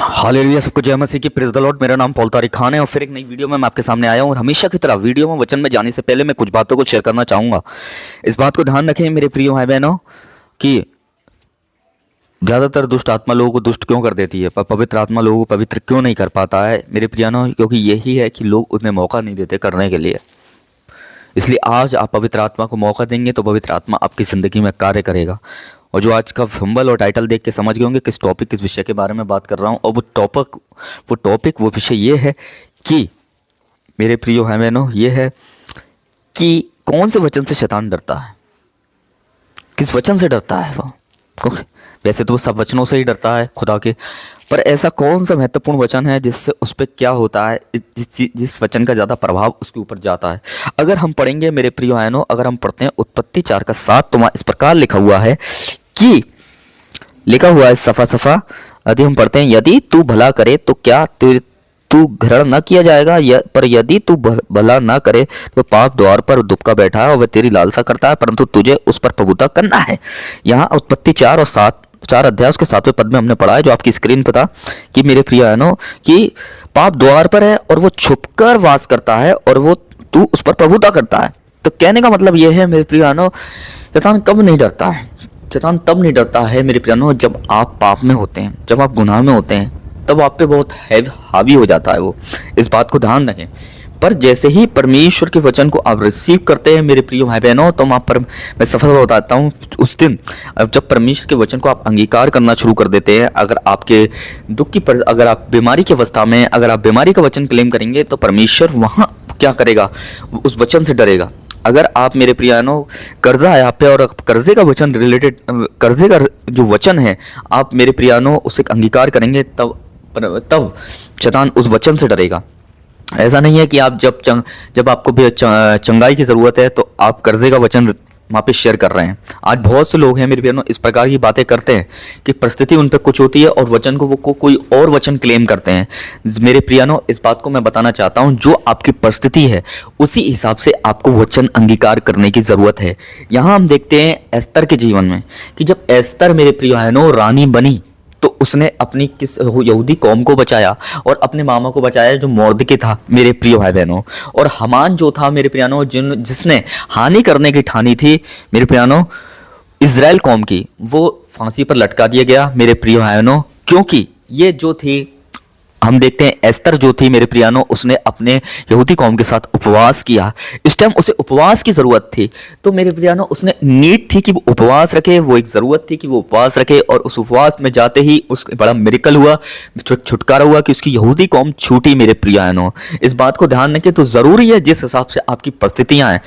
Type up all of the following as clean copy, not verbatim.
Hallelujah, सबको जय मसीह की, प्रेज द लॉर्ड। मेरा नाम पॉल तारिक खान है और फिर एक नई वीडियो में मैं आपके सामने आया हूं। और हमेशा की तरह वीडियो में वचन में जाने से पहले मैं कुछ बातों को शेयर करना चाहूँगा। इस बात को ध्यान रखें मेरे प्रिय भाई बहनों कि ज़्यादातर दुष्ट आत्मा लोगों को दुष्ट क्यों कर देती है, पर पवित्र आत्मा लोगों को पवित्र क्यों नहीं कर पाता है मेरे प्रियानों? क्योंकि यही है कि लोग उन्हें मौका नहीं देते करने के लिए। इसलिए आज आप पवित्र आत्मा को मौका देंगे तो पवित्र आत्मा आपकी ज़िंदगी में कार्य करेगा। और जो आज का सिंबल और टाइटल देख के समझ गए होंगे किस टॉपिक, किस विषय के बारे में बात कर रहा हूँ। और वो विषय ये है कि मेरे प्रियो भाई बहनों, ये है कि कौन से वचन से शैतान डरता है, किस वचन से डरता है वो। वैसे तो वो सब वचनों से ही डरता है खुदा के, पर ऐसा कौन सा महत्वपूर्ण वचन है जिससे उस पर क्या होता है, जिस वचन का ज़्यादा प्रभाव उसके ऊपर जाता है। अगर हम पढ़ेंगे मेरे प्रिय भाइयों, अगर हम पढ़ते हैं उत्पत्ति 4:7 तो वहाँ इस प्रकार लिखा हुआ है कि लिखा हुआ है सफ़ा सफ़ा यदि हम पढ़ते हैं, यदि तू भला करे तो क्या तू ग्रहण न किया जाएगा, पर यदि तू भला ना करे तो पाप द्वार पर दुबका बैठा है और वह तेरी लालसा करता है, परंतु तुझे उस पर प्रभुता करना है। यहाँ उत्पत्ति 4 अध्याय उसके 7वें पद में हमने पढ़ा है, जो आपकी स्क्रीन पर था, कि मेरे प्रिय बहनों कि पाप द्वार पर है और वो छुपकर वास करता है और वो तू उस पर प्रभुता करता है। तो कहने का मतलब यह है मेरे प्रिय बहनों, शैतान कब नहीं डरता है? शैतान तब नहीं डरता है मेरे प्रिय बहनों जब आप पाप में होते हैं, जब आप गुनाह में होते हैं, तब आप पे बहुत हावी हो जाता है वो। इस बात को ध्यान रखें। पर जैसे ही परमेश्वर के वचन को आप रिसीव करते हैं मेरे प्रिय भाई बहनों, तो मैं सफल बताता हूँ उस दिन जब परमेश्वर के वचन को आप अंगीकार करना शुरू कर देते हैं। अगर आपके अगर आप बीमारी की अवस्था में, अगर आप बीमारी का वचन क्लेम करेंगे तो परमेश्वर वहाँ क्या करेगा, उस वचन से डरेगा। अगर आप मेरे प्रियानो कर्जा है आप पे और कर्जे का वचन रिलेटेड, कर्जे का जो वचन है आप मेरे प्रियानो उसे अंगीकार करेंगे, तब शैतान उस वचन से डरेगा। ऐसा नहीं है कि आप जब आपको भी चंगाई की ज़रूरत है तो आप कर्जे का वचन वहाँ पे शेयर कर रहे हैं। आज बहुत से लोग हैं मेरे प्रियानो इस प्रकार की बातें करते हैं कि परिस्थिति उन पे कुछ होती है और वचन को वो कोई और वचन क्लेम करते हैं। मेरे प्रियानो इस बात को मैं बताना चाहता हूँ, जो आपकी परिस्थिति है उसी हिसाब से आपको वचन अंगीकार करने की ज़रूरत है। यहाँ हम देखते हैं एस्तर के जीवन में कि जब एस्तर मेरे प्रियानो रानी बनी तो उसने अपनी किस यहूदी कौम को बचाया और अपने मामा को बचाया जो मोर्दके था मेरे प्रिय भाई बहनों। और हमान जो था मेरे प्रियानो, जिसने हानि करने की ठानी थी मेरे प्रियानो इजराइल कौम की, वो फांसी पर लटका दिया गया मेरे प्रिय भाई बहनों। क्योंकि ये जो थी, हम देखते हैं एस्तर जो थी मेरे प्रियानो, उसने अपने यहूदी कौम के साथ उपवास किया। इस टाइम उसे उपवास की ज़रूरत थी, तो मेरे प्रियानो उसने नीड थी कि वो उपवास रखे, वो एक ज़रूरत थी कि वो उपवास रखे। और उस उपवास में जाते ही उसका बड़ा मिरेकल हुआ, छुटकारा हुआ कि उसकी यहूदी कौम छूटी मेरे प्रियानो। इस बात को ध्यान रखें। तो ज़रूरी है जिस हिसाब से आपकी परिस्थितियाँ हैं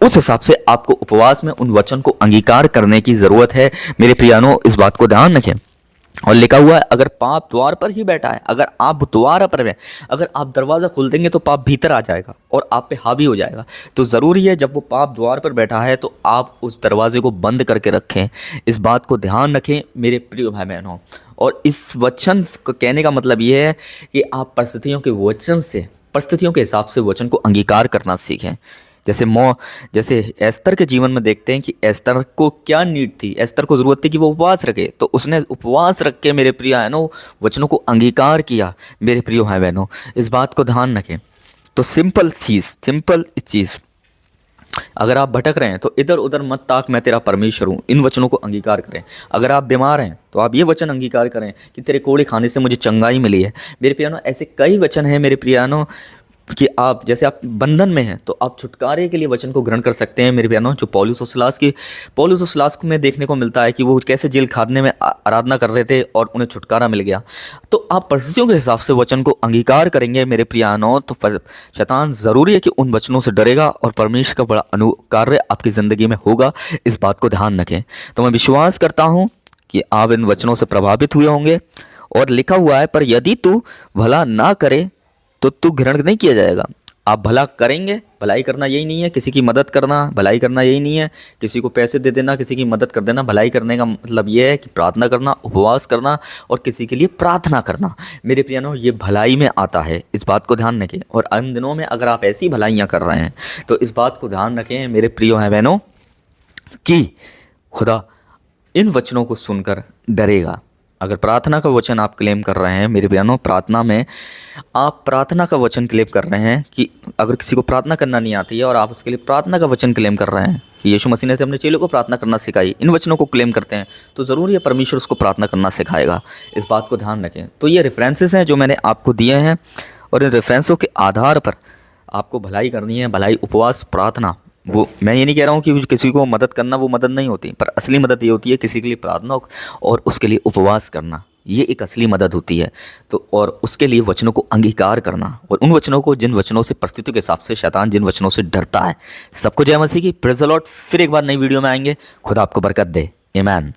उस हिसाब से आपको उपवास में उन वचन को अंगीकार करने की ज़रूरत है मेरे प्रियानो। इस बात को ध्यान रखें। और लिखा हुआ है अगर पाप द्वार पर ही बैठा है, अगर आप द्वार पर हैं, अगर आप दरवाज़ा खोल देंगे तो पाप भीतर आ जाएगा और आप पे हावी हो जाएगा। तो ज़रूरी है जब वो पाप द्वार पर बैठा है तो आप उस दरवाजे को बंद करके रखें। इस बात को ध्यान रखें मेरे प्रिय भाई बहनों। और इस वचन को कहने का मतलब ये है कि आप परिस्थितियों के वचन से, परिस्थितियों के हिसाब से वचन को अंगीकार करना सीखें। जैसे एस्तर के जीवन में देखते हैं कि एस्तर को क्या नीड थी, एस्तर को ज़रूरत थी कि वो उपवास रखे, तो उसने उपवास रख के मेरे प्रिय बहनों वचनों को अंगीकार किया मेरे प्रिय भाई बहनों। इस बात को ध्यान रखें। तो सिंपल चीज़, अगर आप भटक रहे हैं तो इधर उधर मत ताक, मैं तेरा परमेश्वर हूँ, इन वचनों को अंगीकार करें। अगर आप बीमार हैं तो आप ये वचन अंगीकार करें कि तेरे कोड़े खाने से मुझे चंगाई मिली है मेरे प्रियानो। ऐसे कई वचन हैं मेरे प्रियानो कि आप जैसे आप बंधन में हैं तो आप छुटकारे के लिए वचन को ग्रहण कर सकते हैं मेरे प्यारों। जो पौलुस और सिलास को में देखने को मिलता है कि वो कैसे जेल खाने में आराधना कर रहे थे और उन्हें छुटकारा मिल गया। तो आप परिस्थितियों के हिसाब से वचन को अंगीकार करेंगे मेरे प्रियानों, तो शैतान ज़रूरी है कि उन वचनों से डरेगा और परमेश्वर का बड़ा अनुकार्य आपकी ज़िंदगी में होगा। इस बात को ध्यान रखें। तो मैं विश्वास करता हूँ कि आप इन वचनों से प्रभावित हुए होंगे। और लिखा हुआ है पर यदि तू भला ना करे तो तू ग्रहण नहीं किया जाएगा। आप भला करेंगे, भलाई करना यही नहीं है किसी की मदद करना, भलाई करना यही नहीं है किसी को पैसे दे देना, किसी की मदद कर देना। भलाई करने का मतलब ये है कि प्रार्थना करना, उपवास करना और किसी के लिए प्रार्थना करना मेरे प्रियानो, ये भलाई में आता है। इस बात को ध्यान रखें। और इन दिनों में अगर आप ऐसी भलाइयाँ कर रहे हैं तो इस बात को ध्यान रखें मेरे प्रियो हैं बहनों कि खुदा इन वचनों को सुनकर डरेगा। अगर प्रार्थना का वचन आप क्लेम कर रहे हैं मेरे बहनों, प्रार्थना में आप प्रार्थना का वचन क्लेम कर रहे हैं कि अगर किसी को प्रार्थना करना नहीं आती है और आप उसके लिए प्रार्थना का वचन क्लेम कर रहे हैं कि यीशु मसीह ने से अपने चेलों को प्रार्थना करना सिखाई, इन वचनों को क्लेम करते हैं, तो ज़रूर ये परमेश्वर उसको प्रार्थना करना सिखाएगा। इस बात को ध्यान रखें। तो ये रेफरेंसेस हैं जो मैंने आपको दिए हैं और इन रेफरेंसों के आधार पर आपको भलाई करनी है। भलाई, उपवास, प्रार्थना। वो मैं ये नहीं कह रहा हूँ कि किसी को मदद करना वो मदद नहीं होती, पर असली मदद ये होती है किसी के लिए प्रार्थना और उसके लिए उपवास करना, ये एक असली मदद होती है। तो और उसके लिए वचनों को अंगीकार करना और उन वचनों को, जिन वचनों से परिस्थितियों के हिसाब से शैतान जिन वचनों से डरता है। सबको जय मसीह की। Praise the Lord. फिर एक बार नई वीडियो में आएंगे। खुदा आपको बरकत दे। आमीन।